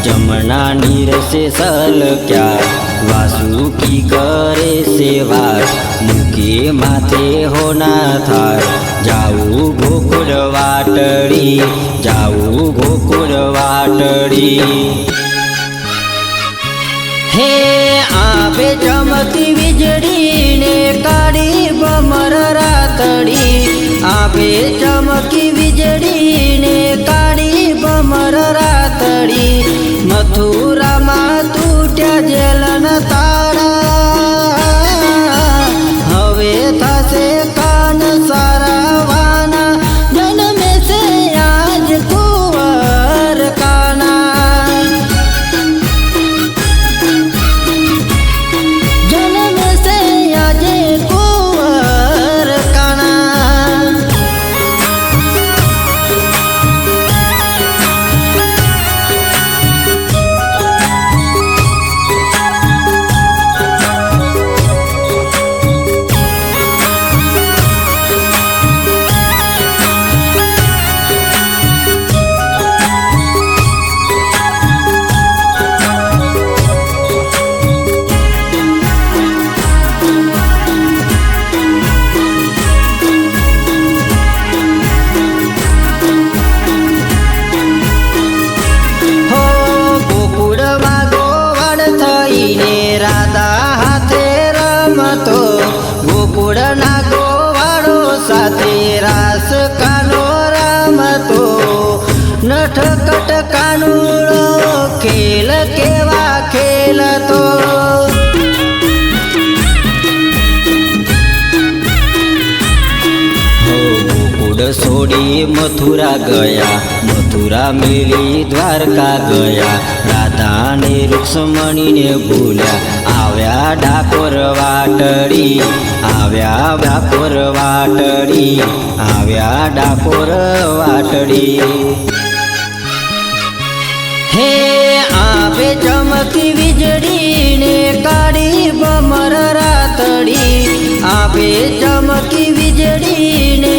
जमना नीर से सलक्या वासुकी करे सेवा मुके माथे होना थार जाऊ गोकुळ वाटड़ी जाऊ गोकुळ वाटड़ी हे आवे चमकी वीजળી ने काળી भमर रातड़ी आवे चमकी वीजળી ने काળી भमर रातड़ी मथुरा में तूट्या जेलन तारा हवे थशे कान सारावाना जन्मे से आज कुंवर काना जन्मे से आज कुंवर काना गोकुळना गोवाळो साथे रास कानो रमतो नटखट कानुळो खेल केवा खेलतो गोकुळ सोडी मथुरा गया मथुरा मेली द्वारका गया राधा ने रुक्ष्मणी ने भूल्या आव्या डाकोर वाटड़ी आव्या डाकोर वाटड़ी आव्या डाकोर वाटड़ी हे आवे चमकी वीजળી ने काળી भमर रातड़ी आवे चमकी वीजળી ने